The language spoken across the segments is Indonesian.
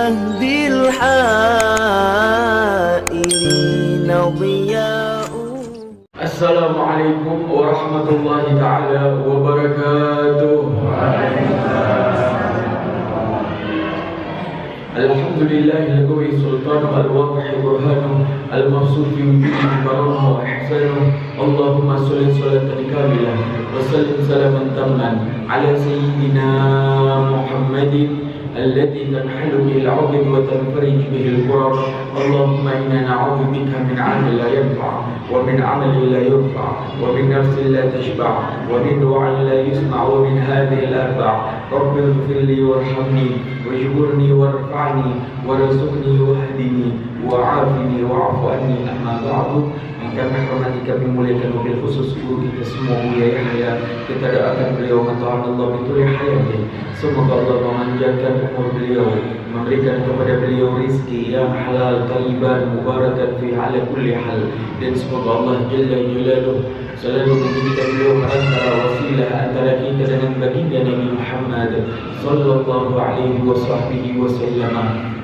يهدي الحائرين ضياء. السلام عليكم ورحمة الله تعالى وبركاته. الحمد لله القوي سلطانه الواضح برهانه المبسوط في وجوده كرمه وإحسانه. اللهم صل صلاة كاملة وسلم سلاما تاما على سيدنا محمد الذي تنحل به العقد وتنفرج به الكرب. اللهم إنا نعوذ بك من عمل لا ينفع ومن عمل لا يرفع ومن نفس لا تشبع ومن دعاء لا يسمع ومن هذه الأربع. رب اغفر لي وارحمني واجبرني وارفعني وارزقني واهدني وعافني واعف عني. أما بعد, kami hormati, kami muliakan mobil khusus guru kita semua Buya Yahya. Kita doakan beliau matahan Allah bituli hayati. Semoga Allah memanjangkan umur beliau, memberikan kepada beliau rizki yang halal, thayyiban, mubarakan fi ala kulli hal. Dan semoga Allah Jalla Jalaluh selalu menjadikan beliau perantara wasilah antara kita dengan baginda Nabi Muhammad sallallahu alaihi wasallam.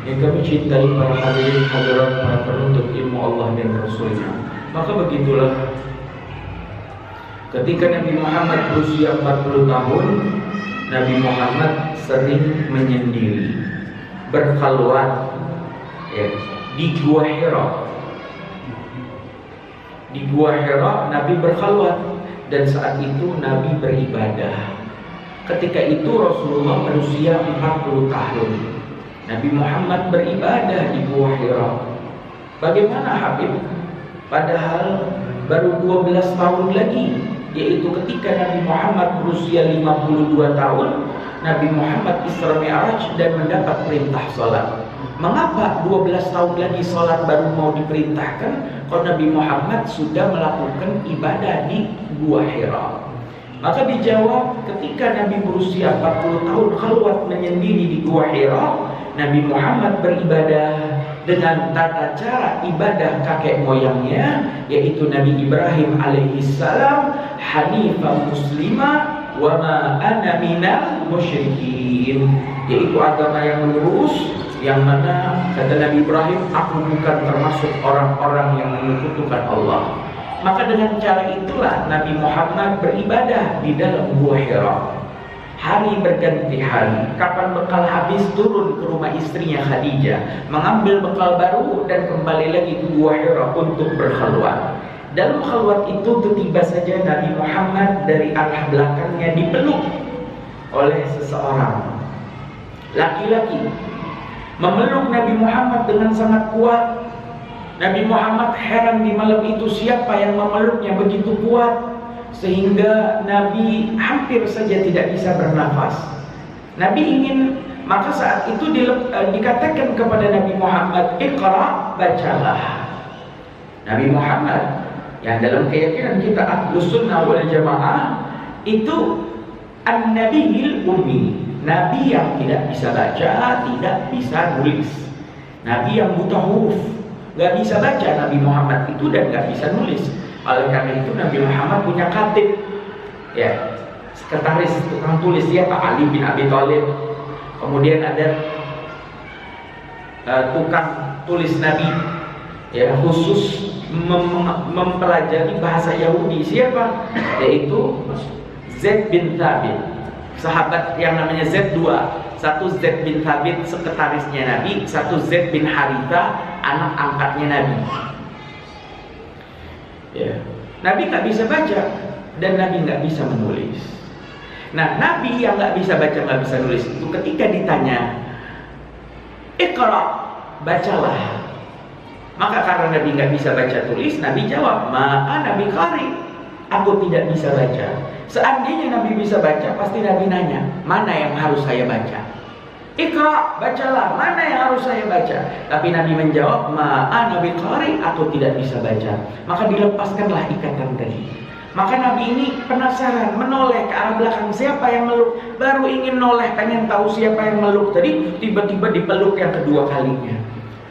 Yang kami cintai para hadirin hadirat, para penuntut ilmu Allah dan Rasulnya. Maka begitulah, ketika Nabi Muhammad berusia 40 tahun, Nabi Muhammad sering menyendiri, berkhalwat di Gua Hira. Di Gua Hira Nabi berkhalwat, dan saat itu Nabi beribadah. Ketika itu Rasulullah berusia 40 tahun. Nabi Muhammad beribadah di Gua Hira. Bagaimana Habib? Padahal baru 12 tahun lagi, yaitu ketika Nabi Muhammad berusia 52 tahun, Nabi Muhammad Isra Mi'raj dan mendapat perintah salat. Mengapa 12 tahun lagi salat baru mau diperintahkan? Kalau Nabi Muhammad sudah melakukan ibadah di Gua Hira. Maka dijawab, ketika Nabi berusia 40 tahun khalwat menyendiri di Gua Hira, Nabi Muhammad beribadah dengan tata cara ibadah kakek moyangnya, yaitu Nabi Ibrahim alaihissalam, hanifan muslima wa ma ana minal musyrikin, yaitu agama yang lurus, yang mana kata Nabi Ibrahim, aku bukan termasuk orang-orang yang menyekutukan Allah. Maka dengan cara itulah Nabi Muhammad beribadah di dalam Gua Hira. Hari berganti hari, kapan bekal habis turun ke rumah istrinya Khadijah, mengambil bekal baru dan kembali lagi ke Gua Hira untuk berkhalwat. Dalam khalwat itu tiba saja Nabi Muhammad dari arah belakangnya dipeluk oleh seseorang laki-laki, memeluk Nabi Muhammad dengan sangat kuat. Nabi Muhammad heran di malam itu siapa yang memeluknya begitu kuat, sehingga Nabi hampir saja tidak bisa bernafas. Nabi ingin, maka saat itu dikatakan kepada Nabi Muhammad, Iqra, bacalah. Nabi Muhammad yang dalam keyakinan kita Ahlus Sunnah wal Jamaah itu An-Nabiyil Ummi, Nabi yang tidak bisa baca, tidak bisa nulis, Nabi yang buta huruf, gak bisa baca Nabi Muhammad itu dan gak bisa nulis. Oleh karena itu Nabi Muhammad punya katib, sekretaris tukang tulis dia Pak Ali bin Abi Thalib. Kemudian ada tukang tulis Nabi, khusus mempelajari bahasa Yahudi. Siapa? Yaitu Zaid bin Thabit, sahabat yang namanya Z2. Satu Zaid bin Thabit sekretarisnya Nabi, satu Zaid bin Haritha anak angkatnya Nabi. Nabi nggak bisa baca dan Nabi nggak bisa menulis. Nah, Nabi yang nggak bisa baca, nggak bisa nulis itu ketika ditanya, Iqra, bacalah. Maka karena Nabi nggak bisa baca tulis, Nabi jawab, Nabi qari, aku tidak bisa baca. Seandainya Nabi bisa baca, pasti Nabi nanya, mana yang harus saya baca? Iqra, bacalah, mana yang harus saya baca? Tapi Nabi menjawab, Nabi qari, aku tidak bisa baca. Maka dilepaskanlah ikatan tadi. Maka Nabi ini penasaran, menoleh ke arah belakang, siapa yang meluk? Baru ingin noleh, pengen tahu siapa yang meluk tadi, tiba-tiba dipeluk yang kedua kalinya.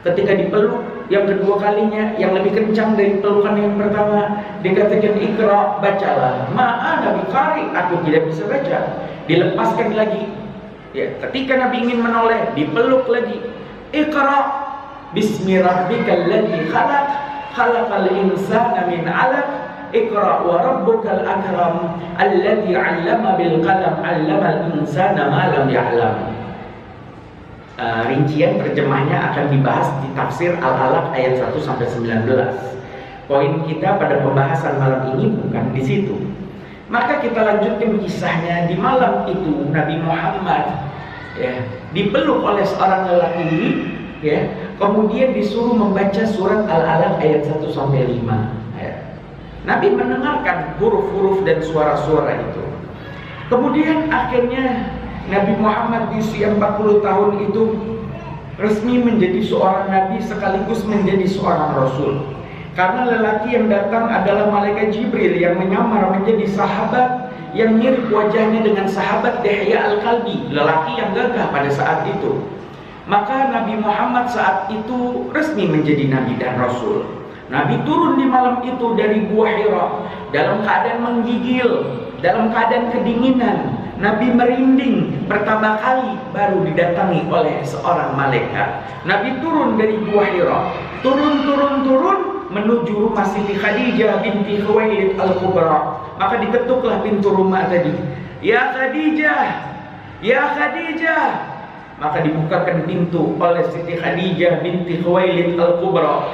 Ketika dipeluk yang kedua kalinya, yang lebih kencang dari pelukan yang pertama, dikatakan Iqra, bacalah. Nabi qari, aku tidak bisa baca. Dilepaskan lagi. Ketika Nabi ingin menoleh, dipeluk lagi. Iqra bismi rabbikal ladzi khalaq, khalaqal insana min 'alaq, Iqra wa rabbukal akram, alladzi 'allama bil qalam, 'allamal insana ma lam ya'lam. Rincian terjemahnya akan dibahas di tafsir Al-Alaq ayat 1 sampai 19. Poin kita pada pembahasan malam ini bukan di situ. Maka kita lanjutkan kisahnya. Di malam itu Nabi Muhammad dipeluk oleh seorang lelaki, kemudian disuruh membaca surat Al-Alaq ayat 1 sampai 5. Nabi mendengarkan huruf-huruf dan suara-suara itu. Kemudian akhirnya Nabi Muhammad di usia 40 tahun itu resmi menjadi seorang nabi sekaligus menjadi seorang rasul. Karena lelaki yang datang adalah malaikat Jibril yang menyamar menjadi sahabat yang mirip wajahnya dengan sahabat Dihya Al-Kalbi, lelaki yang gagah pada saat itu. Maka Nabi Muhammad saat itu resmi menjadi nabi dan rasul. Nabi turun di malam itu dari Gua Hira dalam keadaan menggigil, dalam keadaan kedinginan. Nabi merinding pertama kali baru didatangi oleh seorang malaikat. Nabi turun dari Gua Hira, turun menuju rumah Siti Khadijah binti Khuwailid Al-Kubra. Maka diketuklah pintu rumah tadi. Ya Khadijah, ya Khadijah. Maka dibukakan pintu oleh Siti Khadijah binti Khuwailid Al-Kubra.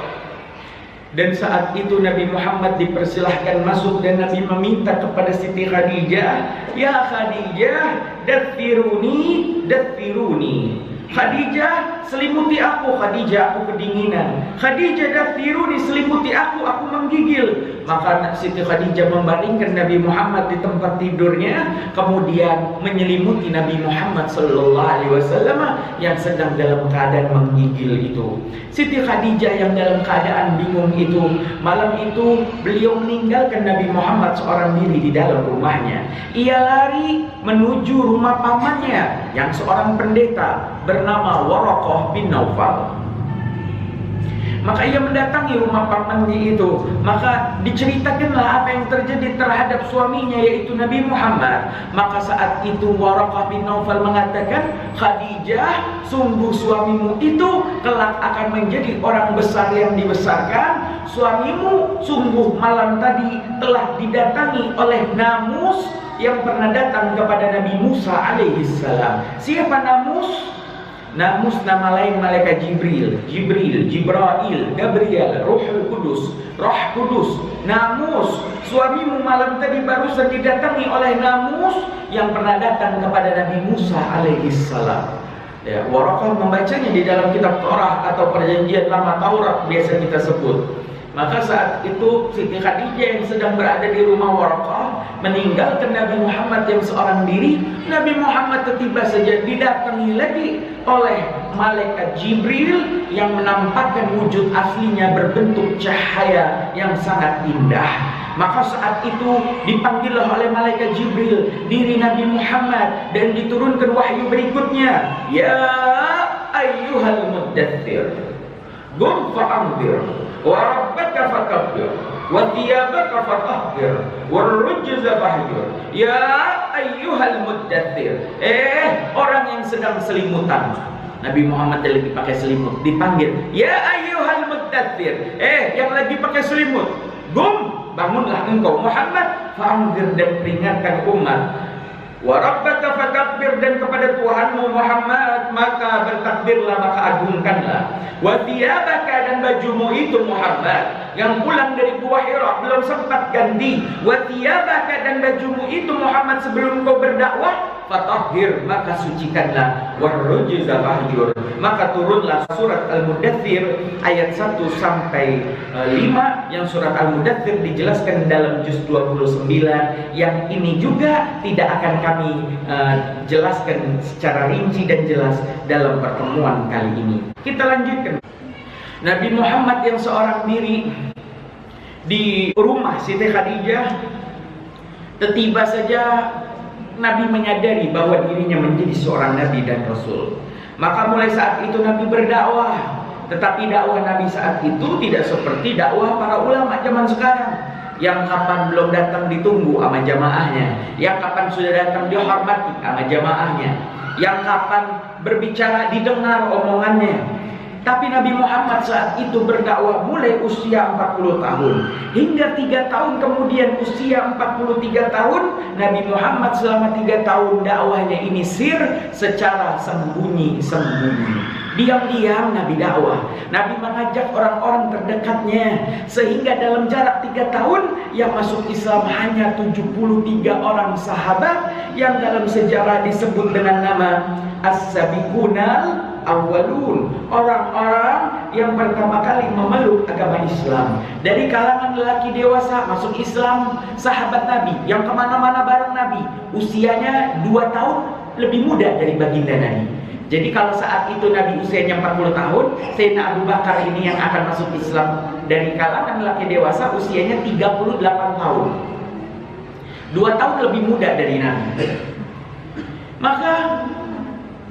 Dan saat itu Nabi Muhammad dipersilahkan masuk dan Nabi meminta kepada Siti Khadijah, ya Khadijah, dathiruni. Khadijah, selimuti aku. Khadijah, aku kedinginan. Khadijah, dathiruni, selimuti aku menggigil. Maka Siti Khadijah membaringkan Nabi Muhammad di tempat tidurnya, kemudian menyelimuti Nabi Muhammad SAW yang sedang dalam keadaan menggigil itu. Siti Khadijah yang dalam keadaan bingung itu, malam itu beliau meninggalkan Nabi Muhammad seorang diri di dalam rumahnya. Ia lari menuju rumah pamannya yang seorang pendeta bernama Waraqah bin Naufal. Maka ia mendatangi rumah pamannya itu. Maka diceritakanlah apa yang terjadi terhadap suaminya, yaitu Nabi Muhammad. Maka saat itu Waraqah bin Naufal mengatakan, Khadijah, sungguh suamimu itu kelak akan menjadi orang besar yang dibesarkan. Suamimu sungguh malam tadi telah didatangi oleh Namus yang pernah datang kepada Nabi Musa alaihissalam. Siapa Namus? Namus nama lain malaikat Jibril, Jibrail, Gabriel, Ruhul Kudus, Roh Kudus. Namus, suamimu malam tadi barusan didatangi oleh Namus yang pernah datang kepada Nabi Musa alaihissalam. Ya, Waraqah membacanya di dalam kitab Torah atau Perjanjian Lama Taurat biasa kita sebut. Maka saat itu Siti Khadijah yang sedang berada di rumah Waraqah meninggalkan Nabi Muhammad yang seorang diri. Nabi Muhammad tiba saja didatangi lagi oleh malaikat Jibril yang menampakkan wujud aslinya berbentuk cahaya yang sangat indah. Maka saat itu dipanggillah oleh malaikat Jibril diri Nabi Muhammad dan diturunkan wahyu berikutnya. Ya ayyuhal muddathir, qum fa'anzir, wa rabbaka fakabbir, wa thiyabaka fatahhir, wa rujza fahjur. Ya ayyuhal muddathir, orang yang sedang selimutan. Nabi Muhammad yang lagi pakai selimut dipanggil, ya ayyuhal muddathir, yang lagi pakai selimut, qum, bangunlah engkau Muhammad, fa'anzir, dan peringatkan umat. Wa rabbaka fakabbir, dan kepada Tuhanmu Muhammad maka bertakbirlah, maka agungkanlah. Wa thiyabaka, dan bajumu itu Muhammad yang pulang dari Gua Hira belum sempat ganti. Wa thiyabaka, dan bajumu itu Muhammad sebelum kau berdakwah, fatahhir, maka sucikanlah. Warrujza fahjur, maka turunlah surat Al-Mudaththir ayat 1 sampai 5, yang surat Al-Mudaththir dijelaskan dalam juz 29, yang ini juga tidak akan kami jelaskan secara rinci dan jelas dalam pertemuan kali ini. Kita lanjutkan. Nabi Muhammad yang seorang diri di rumah Siti Khadijah, tiba saja Nabi menyadari bahwa dirinya menjadi seorang nabi dan rasul. Maka mulai saat itu Nabi berdakwah. Tetapi dakwah Nabi saat itu tidak seperti dakwah para ulama zaman sekarang, yang kapan belum datang ditunggu sama jamaahnya, yang kapan sudah datang dihormati sama jamaahnya, yang kapan berbicara didengar omongannya, Tapi Nabi Muhammad saat itu berdakwah mulai usia 40 tahun. Hingga 3 tahun kemudian usia 43 tahun, Nabi Muhammad selama 3 tahun dakwahnya ini secara sembunyi-sembunyi. Diam-diam Nabi dakwah. Nabi mengajak orang-orang terdekatnya. Sehingga dalam jarak 3 tahun yang masuk Islam hanya 73 orang sahabat, yang dalam sejarah disebut dengan nama As-Sabiqunal Awwalun, orang-orang yang pertama kali memeluk agama Islam. Dari kalangan lelaki dewasa masuk Islam, sahabat Nabi yang kemana-mana bareng Nabi, usianya 2 tahun lebih muda dari baginda Nabi. Jadi kalau saat itu Nabi usianya 40 tahun, Sayyidina Abu Bakar ini yang akan masuk Islam dari kalangan lelaki dewasa usianya 38 tahun, 2 tahun lebih muda dari Nabi. Maka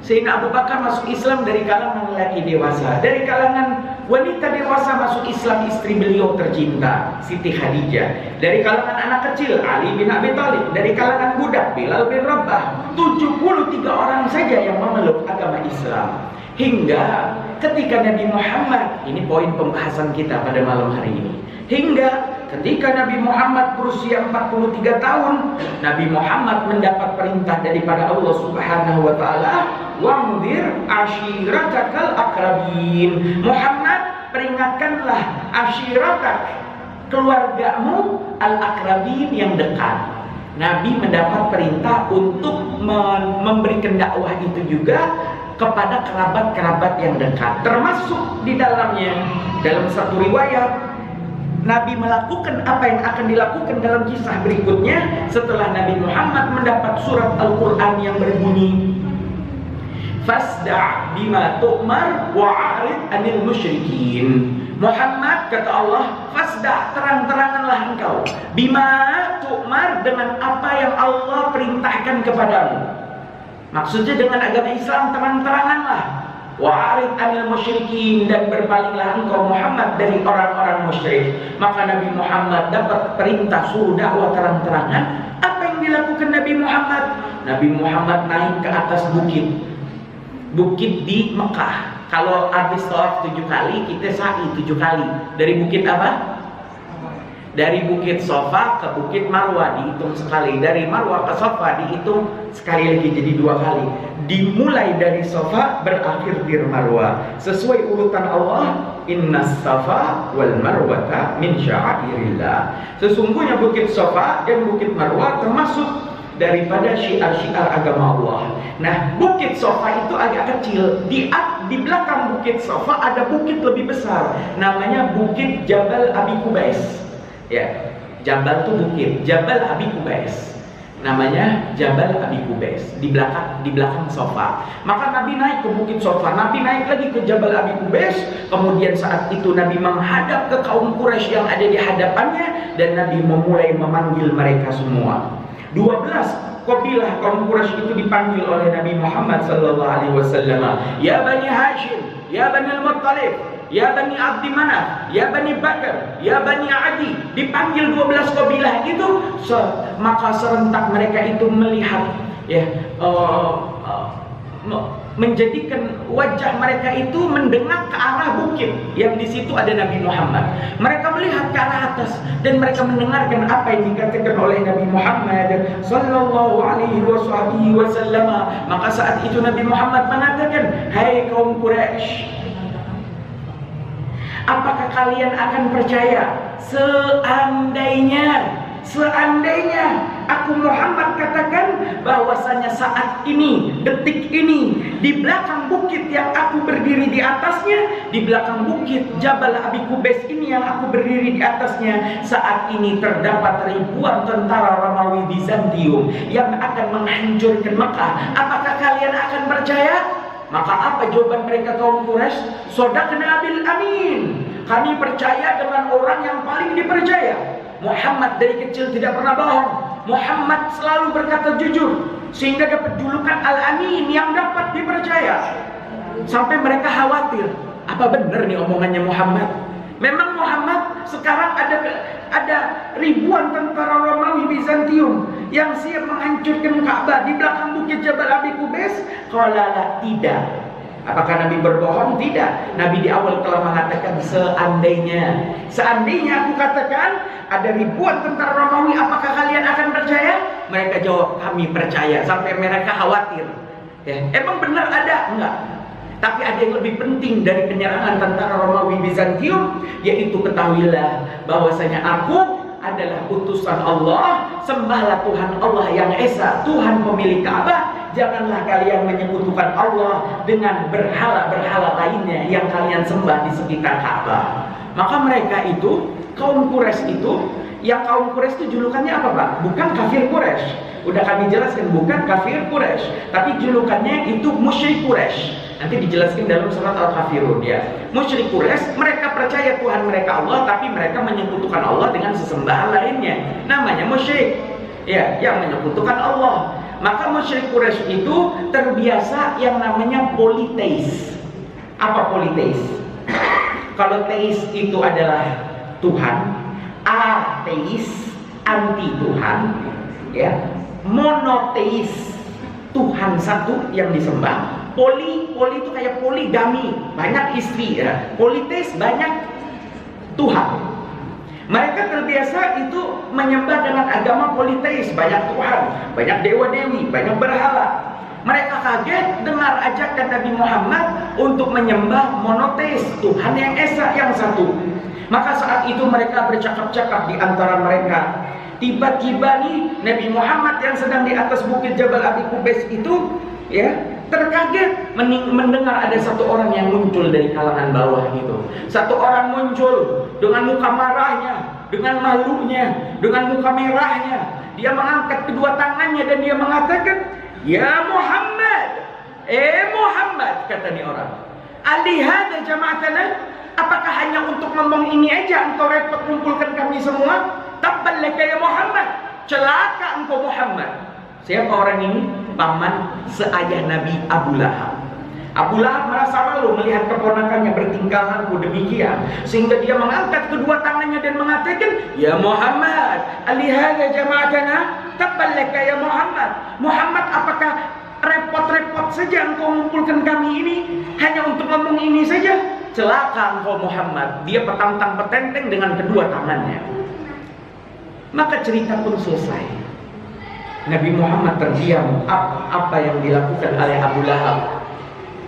Sayyidina Abu Bakar masuk Islam dari kalangan lelaki dewasa. Dari kalangan wanita dewasa masuk Islam istri beliau tercinta, Siti Khadijah. Dari kalangan anak kecil, Ali bin Abi Thalib. Dari kalangan budak, Bilal bin Rabah. 73 orang saja yang memeluk agama Islam. Hingga ketika Nabi Muhammad, ini poin pembahasan kita pada malam hari ini. Hingga ketika Nabi Muhammad berusia 43 tahun, Nabi Muhammad mendapat perintah daripada Allah Subhanahu wa taala, "Wa'mudhir ashiratakal akrabin." Muhammad, peringatkanlah ashiratak, keluargamu, al-akrabin, yang dekat. Nabi mendapat perintah untuk memberikan dakwah itu juga kepada kerabat-kerabat yang dekat. Termasuk di dalamnya, dalam satu riwayat, Nabi melakukan apa yang akan dilakukan dalam kisah berikutnya setelah Nabi Muhammad mendapat surat Al-Quran yang berbunyi, "Fasda' bima tu'mar wa'arid anil musyrikin." Muhammad, kata Allah, fasda', terang-teranganlah engkau, bima tu'mar, dengan apa yang Allah perintahkan kepadamu. Maksudnya dengan agama Islam, terang-teranganlah. Wa'arid anil musyrikin, dan berpalinglah engkau Muhammad dari orang-orang musyrik. Maka Nabi Muhammad dapat perintah suruh dakwah terang-terangan. Apa yang dilakukan Nabi Muhammad? Nabi Muhammad naik ke atas bukit di Mekah. Kalau habis tawaf 7 kali, kita sa'i 7 kali. Dari bukit apa? Dari bukit Safa ke bukit Marwah dihitung sekali. Dari Marwah ke Safa dihitung sekali lagi, jadi 2 kali. Dimulai dari Safa, berakhir di Marwah. Sesuai urutan Allah, innas Safa wal Marwata min sya'airillah. Sesungguhnya bukit Safa dan bukit Marwah termasuk daripada syiar-syiar agama Allah. Nah, bukit Safa itu agak kecil. Di belakang bukit Safa ada bukit lebih besar, namanya Bukit Jabal Abi Kubais. Ya, Jabal itu bukit, Jabal Abi Kubais. Namanya Jabal Abi Kubais, di belakang Safa. Maka Nabi naik ke bukit Safa, Nabi naik lagi ke Jabal Abi Kubais. Kemudian saat itu Nabi menghadap ke kaum Quraisy yang ada di hadapannya, dan Nabi memulai memanggil mereka semua. 12 kabilah kaum Quraisy itu dipanggil oleh Nabi Muhammad sallallahu alaihi wasallam. Ya Bani Hashim, ya Bani Al-Muttalib, ya Bani Abdi Manaf, ya Bani Bakar, ya Bani Adi. Dipanggil 12 kabilah itu, maka serentak mereka itu melihat, ya, menjadikan wajah mereka itu mendengar ke arah bukit yang di situ ada Nabi Muhammad. Mereka melihat ke arah atas dan mereka mendengarkan apa yang dikatakan oleh Nabi Muhammad sallallahu alaihi wasallam. Maka saat itu Nabi Muhammad mengatakan, "Hai kaum Quraisy, apakah kalian akan percaya seandainya aku Muhammad katakan bahwasanya saat ini, detik ini, di belakang bukit yang aku berdiri di atasnya, di belakang bukit Jabal Abi Kubais ini yang aku berdiri di atasnya, saat ini terdapat ribuan tentara Romawi Bizantium yang akan menghancurkan Mekah. Apakah kalian akan percaya?" Maka apa jawaban mereka kaum Quraisy? "Shadaqna bil amin." Kami percaya dengan orang yang paling dipercaya. Muhammad dari kecil tidak pernah bohong. Muhammad selalu berkata jujur, sehingga dapat julukan Al-Amin, yang dapat dipercaya. Sampai mereka khawatir, apa benar nih omongannya Muhammad? Memang Muhammad sekarang ada ribuan tentara Romawi Bizantium yang siap menghancurkan Ka'bah di belakang bukit Jabal Abi Kubais? Qala la, tidak. Apakah Nabi berbohong? Tidak. Nabi di awal telah mengatakan seandainya aku katakan ada ribuan tentara Romawi, apakah kalian akan percaya? Mereka jawab, kami percaya. Sampai mereka khawatir. Ya, emang benar ada? Enggak. Tapi ada yang lebih penting dari penyerangan tentara Romawi Bizantium, yaitu ketahuilah bahwasanya aku adalah utusan Allah, sembahlah Tuhan Allah yang Esa, Tuhan pemilik Ka'bah. Janganlah kalian menyekutukan Allah dengan berhala-berhala lainnya yang kalian sembah di sekitar Ka'bah. Maka mereka itu, kaum Quraisy itu, yang kaum Quraisy itu julukannya apa Pak? Bukan kafir Quraisy. Udah kami jelaskan, bukan kafir Quraisy, tapi julukannya itu musyrik Quraisy. Nanti dijelaskan dalam surat Al-Kafirun ya. Musyrik Quraisy, mereka percaya Tuhan mereka Allah, tapi mereka menyekutukan Allah dengan sesembahan lainnya. Namanya musyrik. Ya, yang menyekutukan Allah. Maka musyrik Quraisy itu terbiasa yang namanya politeis. Apa politeis? Kalau teis itu adalah Tuhan, ateis anti Tuhan, ya. Monoteis, Tuhan satu yang disembah. Poli itu kayak poligami, banyak istri ya. Politeis, banyak Tuhan. Mereka terbiasa itu menyembah dengan agama politeis, banyak Tuhan, banyak dewa-dewi, banyak berhala. Mereka kaget dengar ajakan Nabi Muhammad untuk menyembah monoteis, Tuhan yang esa, yang satu. Maka saat itu mereka bercakap-cakap di antara mereka. Tiba-tiba nih Nabi Muhammad yang sedang di atas bukit Jabal Abi Qubais itu ya terkaget mendengar ada satu orang yang muncul dari kalangan bawah gitu. Satu orang muncul dengan muka marahnya, dengan malunya, dengan muka merahnya. Dia mengangkat kedua tangannya dan dia mengatakan, "Ya Muhammad, Muhammad," kata nih orang. "Alihada jama'atana? Apakah hanya untuk ngomong ini aja engkau repot kumpulkan kami semua? Tabban laka ya Muhammad, celaka engkau Muhammad." Siapa orang ini? Paman seayah Nabi Abu Lahab. Abu Lahab merasa malu melihat keponakannya bertingkah laku demikian, sehingga dia mengangkat kedua tangannya dan mengatakan, "Ya Muhammad, alihada jama'atana? Tabban laka ya Muhammad. Muhammad, apakah repot-repot saja engkau mengumpulkan kami ini hanya untuk ngomong ini saja? Celaka engkau Muhammad." Dia petantang petenteng dengan kedua tangannya. Maka cerita pun selesai. Nabi Muhammad terdiam apa yang dilakukan oleh Abu Lahab.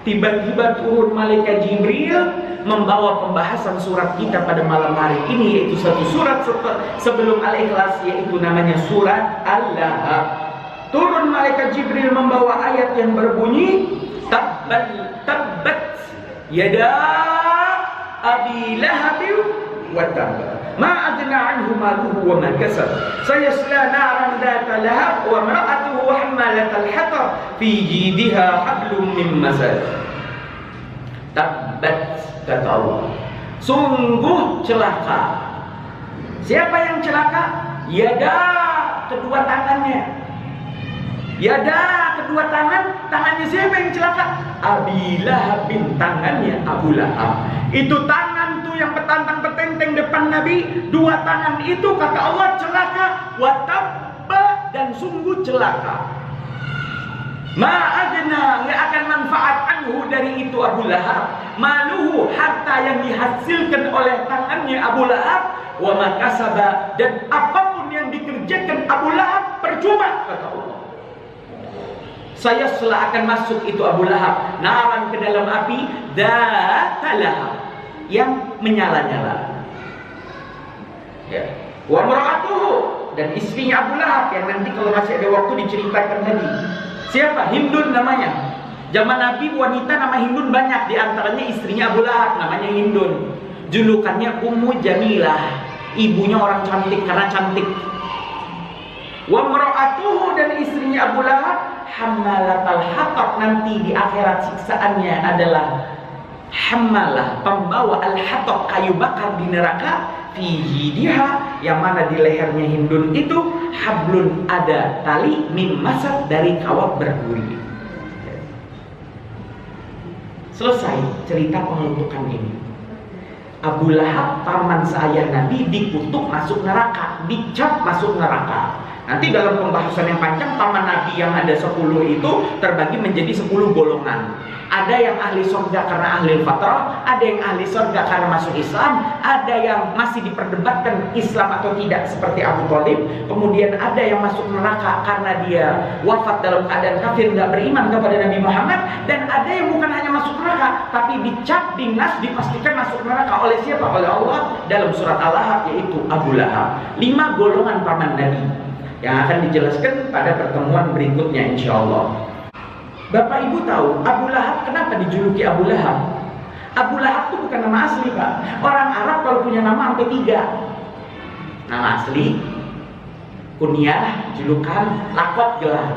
Tiba-tiba turun malaikat Jibril membawa pembahasan surat kita pada malam hari ini, yaitu satu surat sebelum Al-Ikhlas, yaitu namanya surat Al-Lahab. Turun malaikat Jibril membawa ayat yang berbunyi, tabbat yada abi lahabi wa tabba ma adna anhu maluhu wa ma kasab sayasla naran dhata lahab wa imra'atuhu hammalatal hatab fi jidha hablum min masad. Tabbat, kata Allah, sungguh celaka. Siapa yang celaka? Yada, kedua tangannya. Yada, kedua tangannya siapa yang celaka? Abi Lahab, bin tangannya Abu Lahab. Itu tangan tuh yang petantang petenteng depan Nabi. Dua tangan itu kata Allah celaka. Watabba, dan sungguh celaka. Ma'adna, nggak akan manfaat anhu dari itu Abu Lahab. Maluhu, harta yang dihasilkan oleh tangannya Abu Lahab. Wa makasaba, dan apapun yang dikerjakan Abu Lahab percuma, kata Allah. Saya akan masuk itu Abu Lahab naran ke dalam api dzata lahab, yang menyala-nyala. Ya. Wa mar'atuhu, dan istrinya Abu Lahab yang nanti kalau masih ada waktu diceritakan tadi. Siapa? Hindun namanya. Zaman Nabi wanita nama Hindun banyak, di antaranya istrinya Abu Lahab namanya Hindun. Julukannya Ummu Jamilah, ibunya orang cantik karena cantik. Wa mar'atuhu, dan istrinya Abu Lahab hammalatal hatab, nanti di akhirat siksaannya adalah hammalah, pembawa al-hatab, kayu bakar di neraka, fi jidha, yang mana di lehernya Hindun itu hablun, ada tali, min masad, dari kawat berduri. Selesai cerita pengutukan ini. Abu Lahab paman seayah Nabi dikutuk masuk neraka, dicap masuk neraka. Nanti dalam pembahasan yang panjang, paman Nabi yang ada 10 itu terbagi menjadi 10 golongan. Ada yang ahli surga karena ahli fatrah, ada yang ahli surga karena masuk Islam, ada yang masih diperdebatkan Islam atau tidak seperti Abu Thalib, kemudian ada yang masuk neraka karena dia wafat dalam keadaan kafir, nggak beriman kepada Nabi Muhammad, dan ada yang bukan hanya masuk neraka tapi dicap, dinas, dipastikan masuk neraka oleh siapa? Oleh Allah dalam surat Al-Lahab, yaitu Abu Lahab. 5 golongan paman Nabi yang akan dijelaskan pada pertemuan berikutnya insyaallah. Bapak Ibu tahu Abu Lahab kenapa dijuluki Abu Lahab? Abu Lahab itu bukan nama asli, Pak. Orang Arab kalau punya nama sampai 3. Nama asli, kunyah, julukan, lakop, gelar.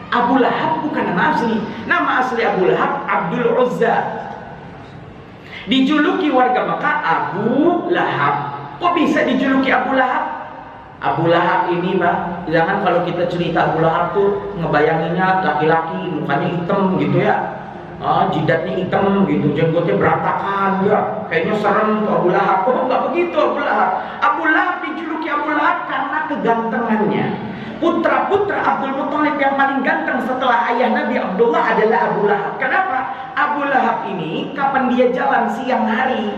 Abu Lahab bukan nama asli. Nama asli Abu Lahab Abdul Uzza. Dijuluki warga Mekah Abu Lahab. Kok bisa dijuluki Abu Lahab? Abu Lahab ini, Pak, jangan kalau kita cerita Abu Lahab tuh ngebayanginnya laki-laki, mukanya hitam gitu ya, jidatnya hitam gitu, jenggotnya berantakan ya, kayaknya serem tuh Abu Lahab. Oh, nggak begitu Abu Lahab. Abu Lahab dijuluki Abu Lahab karena kegantengannya. Putra-putra Abdul Muthalib yang paling ganteng setelah ayah Nabi Abdullah adalah Abu Lahab. Kenapa? Abu Lahab ini kapan dia jalan siang hari,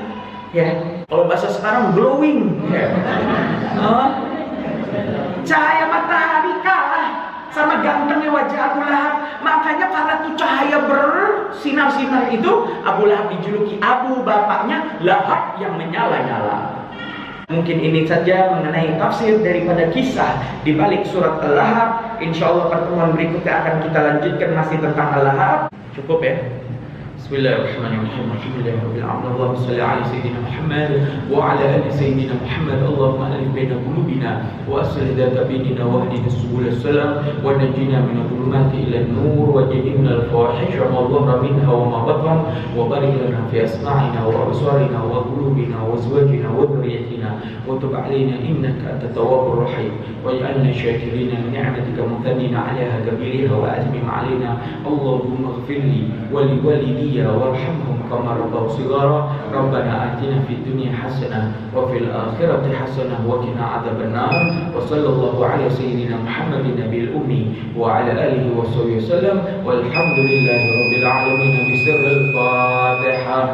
ya, kalau bahasa sekarang glowing, ya. Cahaya matahari kalah sama gantengnya wajah Abu Lahab. Makanya karena tuh cahaya bersinar-sinar itu, Abu Lahab dijuluki Abu, bapaknya Lahab yang menyala-nyala. Mungkin ini saja mengenai tafsir daripada kisah di balik surat Al-Lahab. Insyaallah pertemuan berikutnya akan kita lanjutkan masih tentang Al-Lahab. Cukup ya. Bismillahirrahmanirrahim. Alhamdulillahirabbil alamin. Allahumma shalli ala sayyidina Muhammad wa ala ali sayyidina Muhammad. Allahumma alif baina qulubina wa aslih dhata bainina wa hdina subul salam wa najjina min adh-dhulumati ila an-nur wa jannibna al-fawahisha ma dhahara minha wa ma batan wa barik lana fi asma'ina wa absarina wa qulubina wa azwajina wa dhurriyyatina wa tub 'alaina innaka antat tawwabur rahim waj'alna syakirina li ni'matika mutannina 'alaiha kabiriha wa atmim 'alaina. Allahumma ighfir li wa li walidayya warhamhum kama rabbaw sigara. Rabbana atina fid dunya hasanah wa fil akhirati hasanah wa qina adzabannar. Wa sallallahu ala sayyidina Muhammadin nabiyil ummi wa ala alihi wa sahbihi wasallam walhamdulillahi rabbil alamin. Bisirril Fatihah.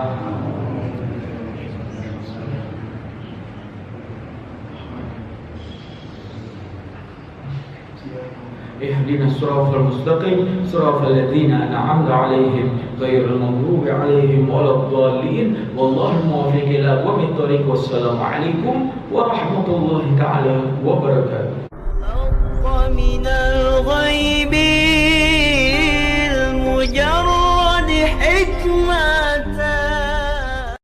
اهدنا الصراط المستقيم صراط الذين أنعمت عليهم غير المغضوب عليهم ولا الضالين والله الموفق إلى أقوم الطريق. والسلام عليكم ورحمة الله تعالى وبركاته.